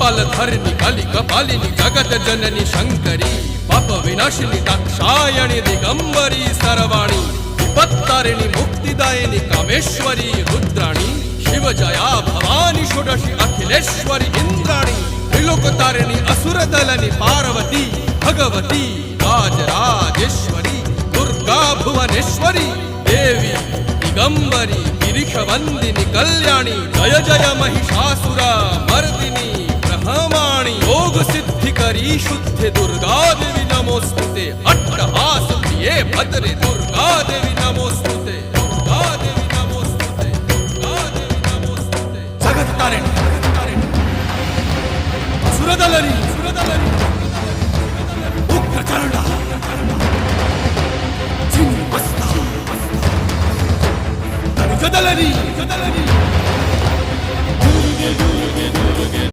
कपालधरिणि कलि कपालिनि जगत जननी शंकरी पाप विनाशिनी दाक्षायणी दिगंबरी सर्वाणी विपत्तारिणी मुक्तिदायिनी कामेश्वरी रुद्राणी शिव जया भवानी षोडशी अखिलेश्वरी इंद्राणी त्रिलोकतारिणी असुरदलनि पार्वती भगवती राजराजेश्वरी दुर्गा भुवनेश्वरी देवी दिगंबरी गिरिशवंदिनी कल्याणी जय जय महिषासुर मर्दिनी ब्रह्माणी योग सिद्धिकरी शुद्धि दुर्गा देवी नमोस्तुते अट्टहास प्रिये भद्रे दुर्गा देवी नमोस्तुते दुर्गा देवी नमोस्तुते दुर्गा देवी नमोस्तुते जगत तारिणी सुरदलनी उग्रचरणा चिन्मस्ता जदलनी